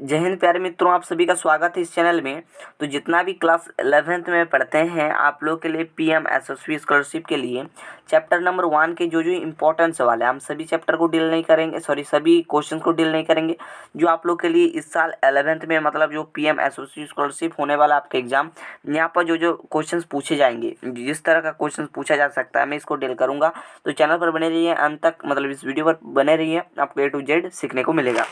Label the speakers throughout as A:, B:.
A: जय हिंद प्यारे मित्रों, आप सभी का स्वागत है इस चैनल में। तो जितना भी क्लास 11th में पढ़ते हैं आप लोग के लिए पीएम एसएसवी स्कॉलरशिप के लिए चैप्टर नंबर 1 के जो इंपॉर्टेंट सवाल है, हम सभी चैप्टर को डील नहीं करेंगे, सभी क्वेश्चंस को डील नहीं करेंगे। जो आप लोग के लिए इस साल 11th में मतलब जो पीएम एसएसवी स्कॉलरशिप होने वाला आपका एग्जाम, यहाँ पर जो क्वेश्चंस पूछे जाएंगे, जिस तरह का क्वेश्चन पूछा जा सकता है मैं इसको डील करूँगा। तो चैनल पर बने रहिए अंत तक, मतलब इस वीडियो पर बने रहिए, आपको A to Z सीखने को मिलेगा।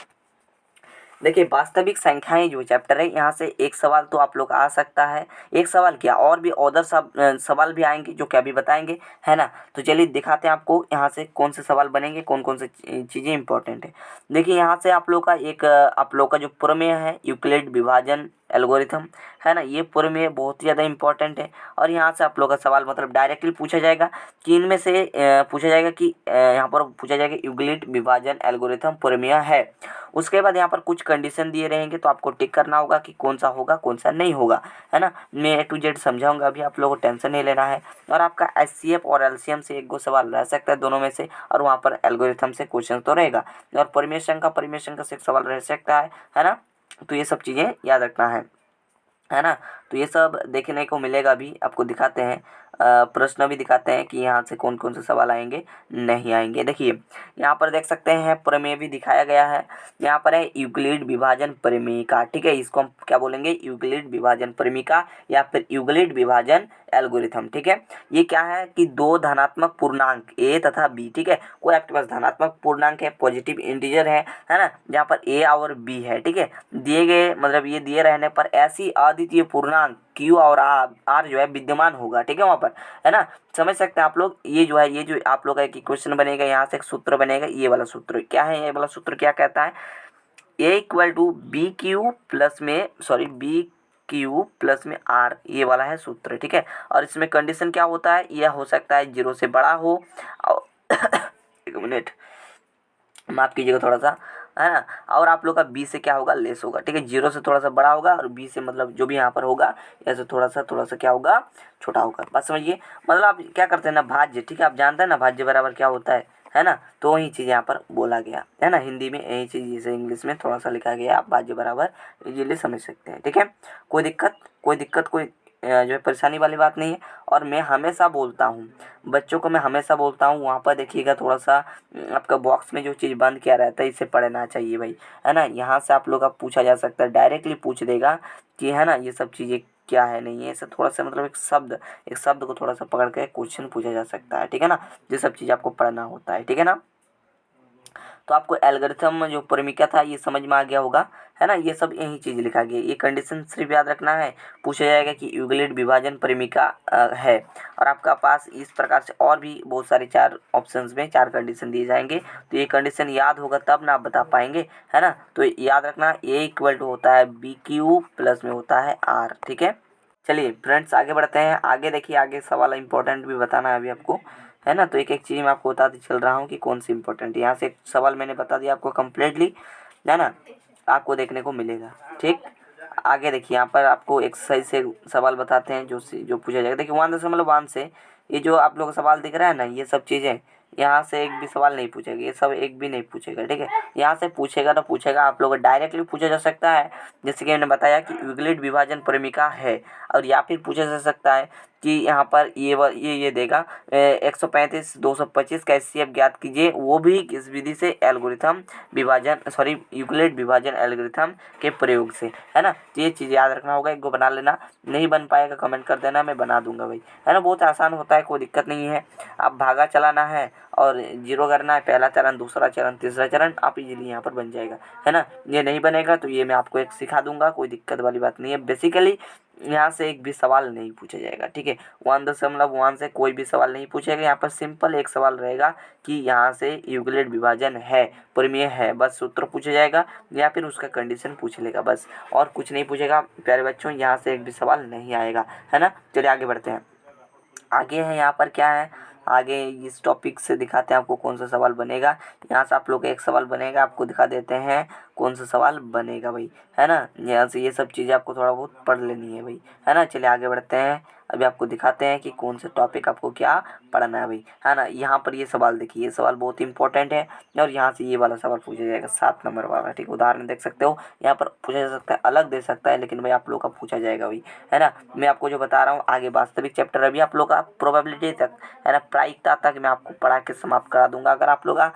A: देखिए, वास्तविक संख्याएं जो चैप्टर है, यहाँ से एक सवाल तो आप लोग आ सकता है। एक सवाल क्या, और भी अदर सवाल भी आएंगे जो कि अभी बताएंगे, है ना। तो चलिए दिखाते हैं आपको यहाँ से कौन से सवाल बनेंगे, कौन कौन से चीज़ें इंपॉर्टेंट है। देखिए, यहाँ से आप लोग का आप लोग का जो प्रमेय है, यूक्लिड विभाजन एल्गोरिथम, है ना, ये प्रमेय बहुत ही ज़्यादा इंपॉर्टेंट है। और यहाँ से आप लोग का सवाल मतलब डायरेक्टली पूछा जाएगा कि इनमें से पूछा जाएगा कि यहाँ पर पूछा जाएगा यूक्लिड विभाजन एल्गोरिथम प्रमेय है। उसके बाद यहाँ पर कुछ कंडीशन दिए रहेंगे, तो आपको टिक करना होगा कि कौन सा होगा कौन सा नहीं होगा, है ना। मैं A to Z समझाऊंगा, अभी आप लोगों को टेंशन नहीं लेना है। और आपका HCF और LCM से एक दो सवाल रह सकता है दोनों में से, और वहाँ पर एल्गोरिथम से क्वेश्चन तो रहेगा, और परमेशन का से एक सवाल रह सकता है ना। तो ये सब चीज़ें याद रखना है ना। तो ये सब देखने को मिलेगा। अभी आपको दिखाते हैं, प्रश्न भी दिखाते हैं कि यहाँ से कौन कौन से सवाल आएंगे नहीं आएंगे। देखिए, यहाँ पर देख सकते हैं प्रमेय भी दिखाया गया है। यहाँ पर है यूक्लिड विभाजन प्रमेयिका, ठीक है। इसको हम क्या बोलेंगे, यूक्लिड विभाजन प्रमेयिका या फिर यूक्लिड विभाजन एल्गोरिथम, ठीक है। ये क्या है कि दो धनात्मक पूर्णांक a तथा b, ठीक है। कोई आपके पास धनात्मक पूर्णांक है, पॉजिटिव इंटीजर है ना, जहाँ पर a और b है, ठीक है। दिए गए मतलब ये दिए रहने पर ऐसी अद्वितीय पूर्णांक q और r जो है विद्यमान होगा, ठीक है, वहाँ पर, है ना। समझ सकते हैं आप लोग। ये जो है, ये जो आप लोग का एक क्वेश्चन बनेगा, यहाँ से एक सूत्र बनेगा। ये वाला सूत्र क्या है, ये वाला सूत्र क्या कहता है, a equal to b q plus में आर, ये वाला है सूत्र, ठीक है। और इसमें कंडीशन क्या होता है, यह हो सकता है 0 से बड़ा हो और एक मिनट माफ कीजिएगा थोड़ा सा, है ना। और आप लोग का बी से क्या होगा, लेस होगा, ठीक है। 0 से थोड़ा सा बड़ा होगा और बी से मतलब जो भी यहाँ पर होगा ऐसे थोड़ा सा क्या होगा, छोटा होगा। बात समझिए। मतलब आप क्या करते हैं ना, भाज्य, ठीक है, आप जानते हैं ना भाज्य बराबर क्या होता है ना। तो वही चीज़ यहाँ पर बोला गया है ना, हिंदी में यही चीज़ जैसे इंग्लिश में थोड़ा सा लिखा गया, आप भाज्य बराबर इजीली समझ सकते हैं, ठीक है। कोई जो है परेशानी वाली बात नहीं है। और मैं हमेशा बोलता हूँ बच्चों को, मैं हमेशा बोलता हूँ, वहाँ पर देखिएगा थोड़ा सा आपका बॉक्स में जो चीज़ बंद किया रहता है इसे पढ़ना चाहिए भाई, है ना। यहाँ से आप लोग का पूछा जा सकता है, डायरेक्टली पूछ देगा कि है ना ये सब चीज़ें क्या है नहीं है। ऐसे थोड़ा सा मतलब एक शब्द को थोड़ा सा पकड़ के क्वेश्चन पूछा जा सकता है, ठीक है ना। ये सब चीज़ आपको पढ़ना होता है, ठीक है ना। तो आपको एल्गोरिथम जो परिमिका था ये समझ में आ गया होगा, है ना। ये सब यही चीज़ लिखा गया, ये कंडीशन सिर्फ याद रखना है। पूछा जाएगा कि यूक्लिड विभाजन परिमिका है, और आपका पास इस प्रकार से और भी बहुत सारे 4 ऑप्शंस में 4 कंडीशन दिए जाएंगे। तो ये कंडीशन याद होगा तब ना आप बता पाएंगे, है ना। तो याद रखना, ए इक्वल टू होता है बी क्यू प्लस में होता है आर, ठीक है। चलिए फ्रेंड्स आगे बढ़ते हैं। आगे देखिए, आगे सवाल इंपॉर्टेंट भी बताना है अभी आपको, है ना। तो एक एक चीज़ मैं आपको बताते चल रहा हूँ कि कौन सी इंपॉर्टेंट है। यहाँ से एक सवाल मैंने बता दिया आपको कम्प्लीटली, है ना, आपको देखने को मिलेगा, ठीक। आगे देखिए, यहाँ पर आपको एक्सरसाइज से सवाल बताते हैं जो पूछा जाएगा। देखिए 1.1 से ये जो आप लोग का सवाल दिख रहा है ना, ये सब चीज़ें यहाँ से एक भी सवाल नहीं पूछेगा, ये सब एक भी नहीं पूछेगा, ठीक है। यहाँ से पूछेगा तो पूछेगा, आप लोग डायरेक्टली पूछा जा सकता है, जैसे कि मैंने बताया कि यूक्लिड विभाजन परिमिका है। और या फिर पूछा जा सकता है कि यहाँ पर ये देगा 135 225 का HCF ज्ञात कीजिए, वो भी किस विधि से, यूक्लिड विभाजन एल्गोरिथम के प्रयोग से, है ना। तो ये चीज़ याद रखना होगा, एक को बना लेना। नहीं बन पाएगा कमेंट कर देना, मैं बना दूंगा भाई, है ना। बहुत आसान होता है, कोई दिक्कत नहीं है। आप भागा चलाना है और 0 करना है, पहला चरण, दूसरा चरण, तीसरा चरण, आप इजीली यहाँ पर बन जाएगा, है ना। ये नहीं बनेगा तो ये मैं आपको एक सिखा दूंगा, कोई दिक्कत वाली बात नहीं है। बेसिकली यहाँ से एक भी सवाल नहीं पूछा जाएगा, ठीक है। 1.1 से कोई भी सवाल नहीं पूछेगा। यहाँ पर सिंपल एक सवाल रहेगा कि यहाँ से यूक्लिड विभाजन है, प्रमेय है, बस सूत्र पूछा जाएगा या फिर उसका कंडीशन पूछ लेगा, बस और कुछ नहीं पूछेगा प्यारे बच्चों। यहाँ से एक भी सवाल नहीं आएगा, है ना। चलिए आगे बढ़ते हैं। आगे है यहाँ पर क्या है, आगे इस टॉपिक से दिखाते हैं आपको कौन सा सवाल बनेगा। यहाँ से आप लोग एक सवाल बनेगा, आपको दिखा देते हैं कौन सा सवाल बनेगा भाई, है ना। यहाँ से ये सब चीज़ें आपको थोड़ा बहुत पढ़ लेनी है भाई, है ना। चलिए आगे बढ़ते हैं। अभी आपको दिखाते हैं कि कौन सा टॉपिक आपको क्या पढ़ना है भाई, है ना। यहाँ पर ये सवाल देखिए, ये सवाल बहुत इंपॉर्टेंट है और यहाँ से ये वाला सवाल पूछा जाएगा 7 नंबर वाला, ठीक। उदाहरण देख सकते हो, यहाँ पर पूछा जा सकता है, अलग दे सकता है, लेकिन भाई आप लोग का पूछा जाएगा भाई, है ना। मैं आपको जो बता रहा हूँ आगे वास्तविक चैप्टर अभी आप लोग का प्रोबेबिलिटी तक, है ना, प्रायिकता तक मैं आपको पढ़ा के समाप्त करा दूंगा। अगर आप लोग का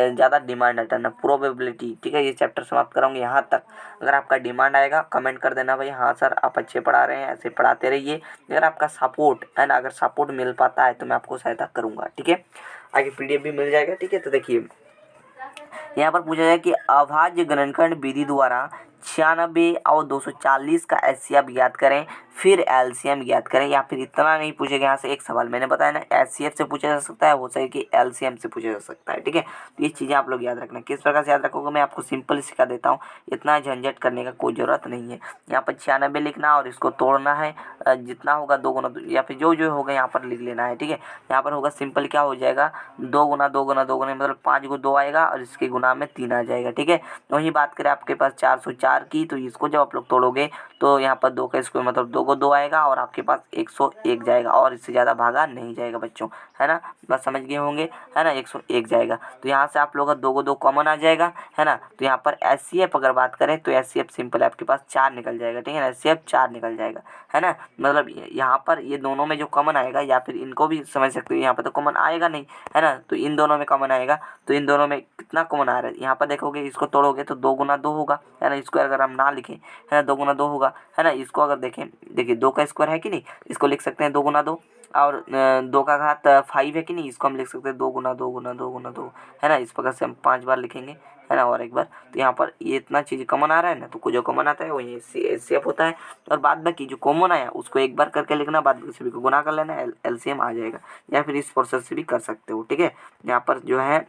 A: ज़्यादा डिमांड है ना प्रोबेबिलिटी, ठीक है, ये चैप्टर समाप्त कराऊंगी यहाँ तक। अगर आपका डिमांड आएगा कमेंट कर देना भाई, हाँ सर आप अच्छे पढ़ा रहे हैं, ऐसे पढ़ाते रहिए। अगर आपका सपोर्ट है ना, अगर सपोर्ट मिल पाता है तो मैं आपको सहायता करूँगा, ठीक है। आगे PDF भी मिल जाएगा, ठीक है। तो देखिए यहाँ पर पूछा जाए कि अभाज्य गुणनखंड विधि द्वारा 96 और 240 का HCF ज्ञात करें, फिर LCM ज्ञात करें। या फिर इतना नहीं पूछेगा, यहाँ से एक सवाल मैंने बताया ना, HCF से पूछा जा सकता है, हो सके कि LCM से पूछा जा सकता है, ठीक है। तो ये चीज़ें आप लोग याद रखना। किस प्रकार से याद रखोगे मैं आपको सिंपल सिखा देता हूँ, इतना झंझट करने का कोई ज़रूरत नहीं है। यहाँ पर 96 लिखना और इसको तोड़ना है, जितना होगा 2 गुना या फिर जो होगा यहाँ पर लिख लेना है, ठीक है। यहाँ पर होगा सिंपल, क्या हो जाएगा 2 गुना 2 गुना 2 गुना मतलब 5 को 2 आएगा और इसके गुना में 3 आ जाएगा, ठीक है। वहीं बात करें आपके पास 404 की, तो इसको जब आप लोग तोड़ोगे तो यहाँ पर 2 का स्क्वायर मतलब 2 को 2 आएगा और आपके पास 101 जाएगा और इससे ज़्यादा भागा नहीं जाएगा बच्चों, है ना। बस समझ गए होंगे, है ना। 101 जाएगा तो यहाँ से आप लोग का 2 को 2 कॉमन आ जाएगा, है ना। तो यहाँ पर HCF अगर बात करें तो HCF सिंपल आपके पास 4 निकल जाएगा, ठीक है ना। HCF 4 निकल जाएगा, है ना। मतलब यहाँ पर ये दोनों में जो कॉमन आएगा, या फिर इनको भी समझ सकते हो, यहाँ पर तो कॉमन आएगा नहीं, है ना। तो इन दोनों में कॉमन आएगा, तो इन दोनों में कितना कॉमन आ रहा है, यहाँ पर देखोगे इसको तोड़ोगे तो 2 गुना 2 होगा, है ना। इसको अगर हम ना लिखें, है ना, 2 गुना 2 होगा, है ना। इसको अगर देखें, देखिए 2 का स्क्वायर है कि नहीं, इसको लिख सकते हैं 2 गुना 2 और 2 का घात 5 है कि नहीं, इसको हम लिख सकते हैं 2 गुना 2 गुना 2 गुना 2, है ना। इस प्रकार से हम 5 बार लिखेंगे, है ना, और एक बार। तो यहाँ पर ये इतना चीज़ कॉमन आ रहा है ना, तो जो कॉमन आता है वही HCF होता है। और बाद बाकी जो कॉमन आया उसको एक बार करके लिखना, बाद बाकी सभी को गुना कर लेना, LCM आ जाएगा। या फिर इस प्रोसेस से भी कर सकते हो, ठीक है। यहाँ पर जो है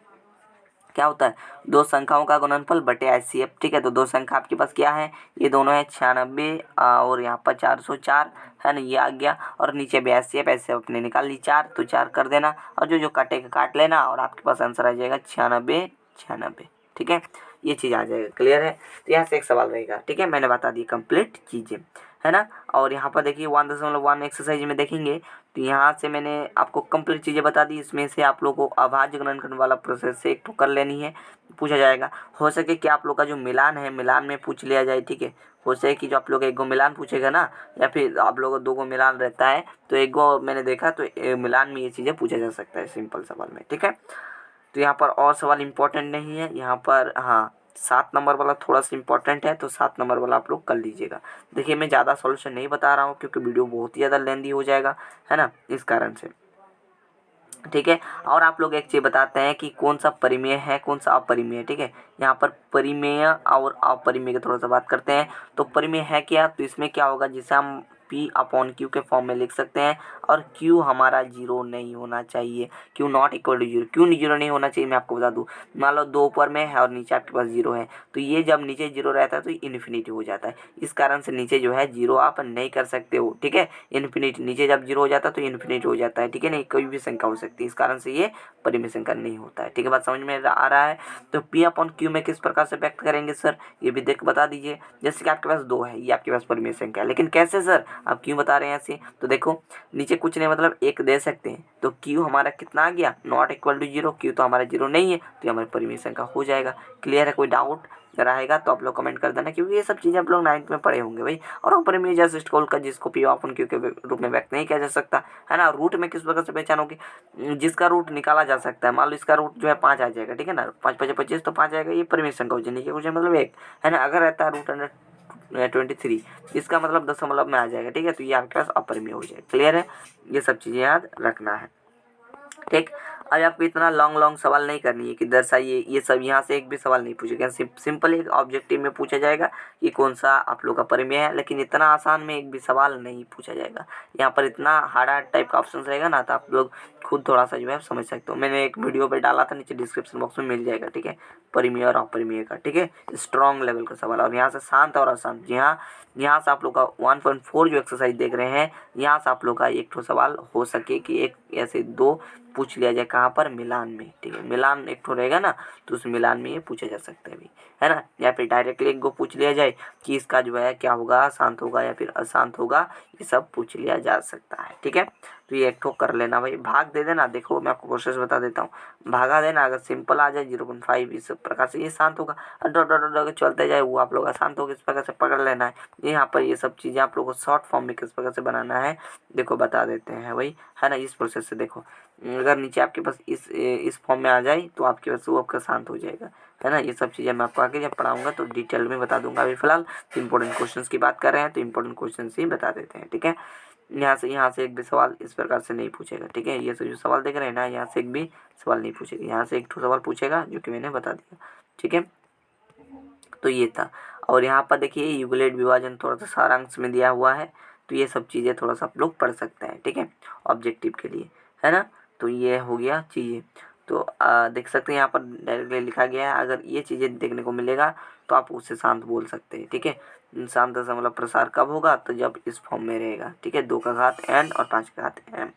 A: क्या होता है, 2 संख्याओं का गुणनफल बटे HCF, ठीक है। तो 2 संख्या आपके पास क्या है, ये दोनों है 96 और यहाँ पर 404, है ना, ये आ गया। और नीचे भी HCF अपने निकाल ली 4, तो 4 कर देना और जो काटेगा काट लेना और आपके पास आंसर आ जाएगा 96, ठीक है। ये चीज़ आ जाएगा, क्लियर है। तो यहाँ से एक सवाल रहेगा, ठीक है, मैंने बता दी कंप्लीट चीज़ें, है ना। और यहाँ पर देखिए 1.1 एक्सरसाइज में देखेंगे तो यहाँ से मैंने आपको कंप्लीट चीज़ें बता दी। इसमें से आप लोगों को अभाज्य गुणनखंड वाला प्रोसेस से एक तो कर लेनी है, पूछा जाएगा। हो सके कि आप लोग का जो मिलान है, मिलान में पूछ लिया जाए, ठीक है। हो सके कि जो आप लोग 1 गो मिलान पूछेगा ना, या फिर आप लोगों को 2 गो मिलान रहता है, तो 1 गो मैंने देखा तो मिलान में ये चीज़ें पूछा जा सकता है सिंपल सवाल में, ठीक है। तो यहाँ पर और सवाल इम्पोर्टेंट नहीं है यहाँ पर, हाँ 7 नंबर वाला थोड़ा सा इम्पोर्टेंट है, तो 7 नंबर वाला आप लोग कर लीजिएगा। देखिए मैं ज़्यादा सॉल्यूशन नहीं बता रहा हूँ क्योंकि वीडियो बहुत ही ज़्यादा लेंदी हो जाएगा, है ना, इस कारण से, ठीक है। और आप लोग एक चीज़ बताते हैं कि कौन सा परिमेय है कौन सा अपरिमेय है, ठीक है। यहाँ पर परिमेय और अपरिमेय की थोड़ा सा बात करते हैं। तो परिमेय है क्या, तो इसमें क्या होगा, जिसे हम P/Q के फॉर्म में लिख सकते हैं। और Q हमारा 0 नहीं होना चाहिए, Q नॉट इक्वल टू 0। क्यों 0 नहीं होना चाहिए मैं आपको बता दूँ। मान लो 2 ऊपर में है और नीचे आपके पास 0 है, तो ये जब नीचे 0 रहता है तो इन्फिनिटी हो जाता है। इस कारण से नीचे जो है 0 आप नहीं कर सकते हो, ठीक है। इन्फिनिटी नीचे जब 0 हो जाता है तो इन्फिनिटी हो जाता है, ठीक है। नहीं कोई भी संख्या हो सकती है, इस कारण से ये परिमेय संख्या नहीं होता है, ठीक है। बात समझ में आ रहा है। तो P/Q में किस प्रकार से व्यक्त करेंगे सर, ये भी देख बता दीजिए। जैसे कि आपके पास 2 है, ये आपके पास परिमेय संख्या है, लेकिन कैसे सर आप क्यों बता रहे हैं ऐसे, तो देखो नीचे कुछ नहीं मतलब 1 दे सकते हैं, तो Q हमारा कितना आ गया, नॉट इक्वल टू 0। Q तो हमारा 0 नहीं है, तो ये हमारी परिमेय संख्या हो जाएगा। क्लियर है, कोई डाउट रहेगा तो आप लोग कमेंट कर देना, क्योंकि ये सब चीज़ें आप लोग 9th में पढ़े होंगे भाई। और अपरिमेय जैसे स्टोल का जिसको P/Q के रूप में व्यक्त नहीं किया जा सकता, है ना। रूट में किस प्रकार से पहचानोगे, जिसका रूट निकाला जा सकता है। मान लो इसका रूट जो है 5 आ जाएगा, ठीक है ना, 5 5 25 तो 5 आएगा, ये परिमेय संख्या हो जाएगी, कुछ मतलब 1, है ना। अगर रहता है √123 इसका मतलब दशमलव में आ जाएगा, ठीक है। तो ये आपके पास अपरिमेय हो जाएगा, क्लियर है। ये सब चीज़ें याद रखना है, ठीक। अब आपको इतना लॉन्ग सवाल नहीं करनी है कि दर्शाइए, ये सब यहाँ से एक भी सवाल नहीं पूछेगा। सिंपल एक ऑब्जेक्टिव में पूछा जाएगा कि कौन सा आप लोग का परिमेय है, लेकिन इतना आसान में एक भी सवाल नहीं पूछा जाएगा। यहाँ पर इतना हार्ड टाइप का ऑप्शन रहेगा ना, तो आप लोग खुद थोड़ा सा जो है समझ सकते हो। मैंने एक वीडियो पे डाला था, नीचे डिस्क्रिप्शन बॉक्स में मिल जाएगा, ठीक है, परिमेय और अपरिमेय का, ठीक है, स्ट्रॉन्ग लेवल का सवाल। और यहाँ से शांत और अशांत, जी हाँ, यहाँ से आप लोग का 1.4 जो एक्सरसाइज देख रहे हैं, यहाँ से आप लोग का एक ठो सवाल हो सके कि एक ऐसे 2 पूछ लिया जाए कहाँ पर, मिलान में, ठीक है। मिलान एक ठो रहेगा ना, तो उस मिलान में ये पूछा जा सकता है भी, है ना। या फिर डायरेक्टली एक को पूछ लिया जाए कि इसका जो है क्या होगा, शांत होगा या फिर अशांत होगा, ये सब पूछ लिया जा सकता है, ठीक है। तो ये एक ठो कर लेना भाई। भाग दे देना, देखो मैं आपको प्रोसेस बता देता हूँ। भागा देना, अगर सिंपल आ जाए 0.5 इस प्रकार से ये शांत होगा। डॉट डॉट डॉट चलते जाए वो आप लोग अशांत होगा, इस प्रकार से पकड़ लेना है। यहाँ पर ये सब चीज़ें आप लोगों को शॉर्ट फॉर्म में किस प्रकार से बनाना है देखो बता देते हैं भाई, है ना। इस प्रोसेस से देखो, अगर नीचे आपके पास इस फॉर्म में आ जाए तो आपके पास वो आपका शांत हो जाएगा, है ना। ये सब चीज़ें मैं आपको आगे जब पढ़ाऊंगा तो डिटेल में बता दूंगा। अभी फिलहाल इंपॉर्टेंट क्वेश्चंस की बात कर रहे हैं तो इंपॉर्टेंट क्वेश्चन ही बता देते हैं, ठीक है। यहाँ से एक भी सवाल इस प्रकार से नहीं पूछेगा, ठीक है। ये जो सवाल देख रहे हैं ना, यहाँ से एक भी सवाल नहीं पूछेगा, यहाँ से एक ठो सवाल पूछेगा जो कि मैंने बता दिया, ठीक है। तो ये था। और यहाँ पर देखिए युगलेट विभाजन थोड़ा सा सारांश में दिया हुआ है, तो ये सब चीज़ें थोड़ा सा आप लोग पढ़ सकते हैं, ठीक है, ऑब्जेक्टिव के लिए, है ना। तो ये हो गया चीज़ें। तो देख सकते हैं यहाँ पर डायरेक्टली लिखा गया है, अगर ये चीज़ें देखने को मिलेगा तो आप उससे शांत बोल सकते हैं, ठीक है। शांत दशमलव प्रसार कब होगा, तो जब इस फॉर्म में रहेगा, ठीक है, 2 का घात n और 5 का घात m,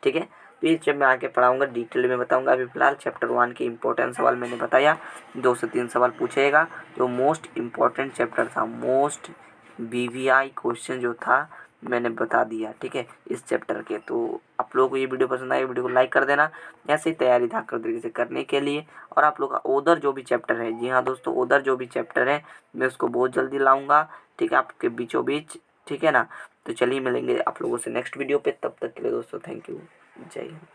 A: ठीक है। तो ये जब मैं आगे पढ़ाऊंगा डिटेल में बताऊंगा। अभी फिलहाल चैप्टर 1 के इंपॉर्टेंट सवाल मैंने बताया, 2 से 3 सवाल पूछेगा। जो मोस्ट इम्पॉर्टेंट चैप्टर था, मोस्ट BVI क्वेश्चन जो था मैंने बता दिया, ठीक है, इस चैप्टर के। तो आप लोगों को ये वीडियो पसंद आई, वीडियो को लाइक कर देना, ऐसे ही तैयारी धाकर तरीके से करने के लिए। और आप लोग का उधर जो भी चैप्टर है, जी हाँ दोस्तों, उधर जो भी चैप्टर है मैं उसको बहुत जल्दी लाऊंगा, ठीक है, आपके बीचों बीच, ठीक है ना। तो चलिए मिलेंगे आप लोगों से नेक्स्ट वीडियो पे, तब तक के लिए दोस्तों थैंक यू, जय हिंद।